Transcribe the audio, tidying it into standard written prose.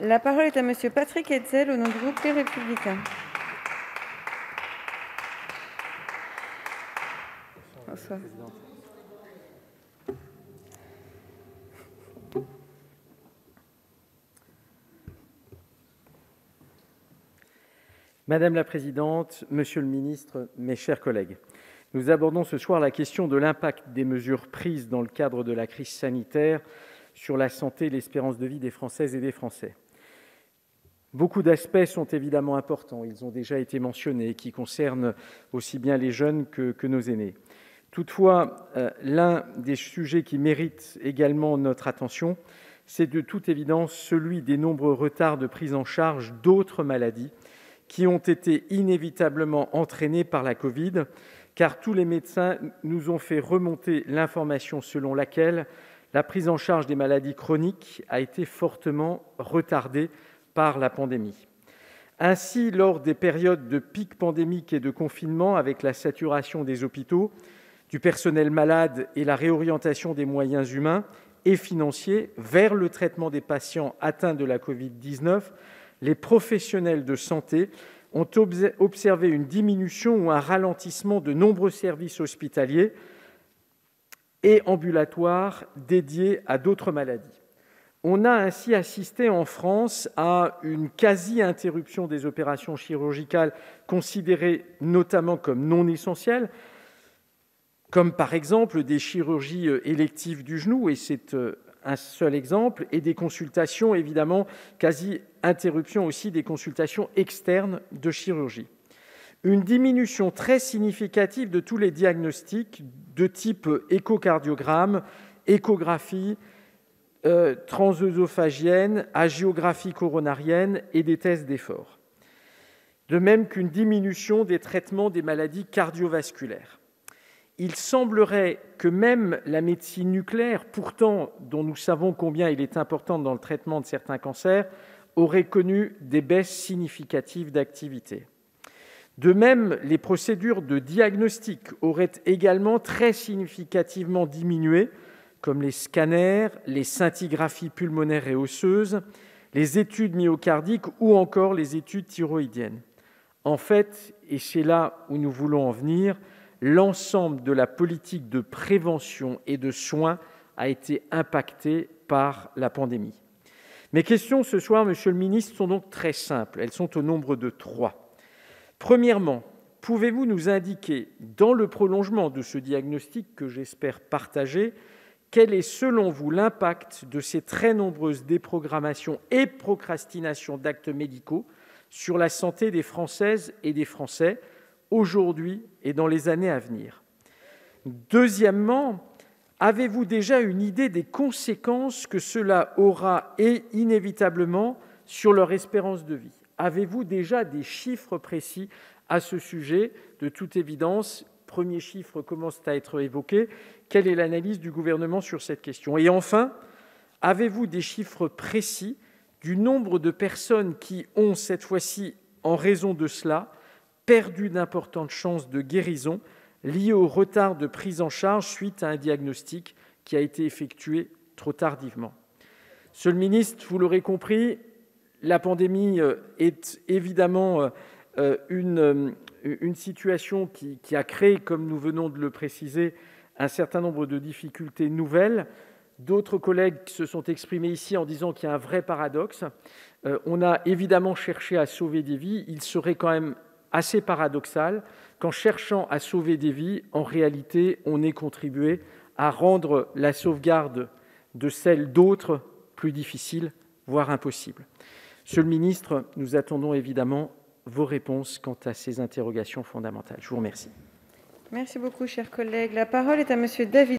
La parole est à Monsieur Patrick Hetzel, au nom du groupe Les Républicains. Bonsoir. Madame la présidente, monsieur le ministre, mes chers collègues, nous abordons ce soir la question de l'impact des mesures prises dans le cadre de la crise sanitaire sur la santé et l'espérance de vie des Françaises et des Français. Beaucoup d'aspects sont évidemment importants, ils ont déjà été mentionnés, qui concernent aussi bien les jeunes que nos aînés. Toutefois, l'un des sujets qui mérite également notre attention, c'est de toute évidence celui des nombreux retards de prise en charge d'autres maladies qui ont été inévitablement entraînés par la Covid, car tous les médecins nous ont fait remonter l'information selon laquelle la prise en charge des maladies chroniques a été fortement retardée par la pandémie. Ainsi, lors des périodes de pic pandémique et de confinement, avec la saturation des hôpitaux, du personnel malade et la réorientation des moyens humains et financiers vers le traitement des patients atteints de la Covid-19, les professionnels de santé ont observé une diminution ou un ralentissement de nombreux services hospitaliers et ambulatoires dédiés à d'autres maladies. On a ainsi assisté en France à une quasi-interruption des opérations chirurgicales considérées notamment comme non essentielles, comme par exemple des chirurgies électives du genou, et c'est un seul exemple, et des consultations, évidemment, quasi-interruption aussi des consultations externes de chirurgie. Une diminution très significative de tous les diagnostics de type échocardiogramme, échographie, transœsophagienne, hagiographie coronarienne et des tests d'effort. De même qu'une diminution des traitements des maladies cardiovasculaires. Il semblerait que même la médecine nucléaire, pourtant dont nous savons combien il est important dans le traitement de certains cancers, aurait connu des baisses significatives d'activité. De même, les procédures de diagnostic auraient également très significativement diminué, comme les scanners, les scintigraphies pulmonaires et osseuses, les études myocardiques ou encore les études thyroïdiennes. En fait, et c'est là où nous voulons en venir, l'ensemble de la politique de prévention et de soins a été impacté par la pandémie. Mes questions ce soir, monsieur le ministre, sont donc très simples. Elles sont au nombre de 3. Premièrement, pouvez-vous nous indiquer, dans le prolongement de ce diagnostic que j'espère partager, quel est selon vous l'impact de ces très nombreuses déprogrammations et procrastinations d'actes médicaux sur la santé des Françaises et des Français, aujourd'hui et dans les années à venir? Deuxièmement, avez-vous déjà une idée des conséquences que cela aura et inévitablement sur leur espérance de vie? Avez-vous déjà des chiffres précis à ce sujet? De toute évidence, premiers chiffres commencent à être évoqués. Quelle est l'analyse du gouvernement sur cette question? Et enfin, avez-vous des chiffres précis du nombre de personnes qui ont, cette fois-ci, en raison de cela, perdu d'importantes chances de guérison liées au retard de prise en charge suite à un diagnostic qui a été effectué trop tardivement? Monsieur le ministre, vous l'aurez compris, la pandémie est évidemment une situation qui a créé, comme nous venons de le préciser, un certain nombre de difficultés nouvelles. D'autres collègues se sont exprimés ici en disant qu'il y a un vrai paradoxe. On a évidemment cherché à sauver des vies. Il serait quand même assez paradoxal qu'en cherchant à sauver des vies, en réalité, on ait contribué à rendre la sauvegarde de celles d'autres plus difficile, voire impossible. Monsieur le ministre, nous attendons évidemment vos réponses quant à ces interrogations fondamentales. Je vous remercie. Merci beaucoup, cher collègue. La parole est à Monsieur David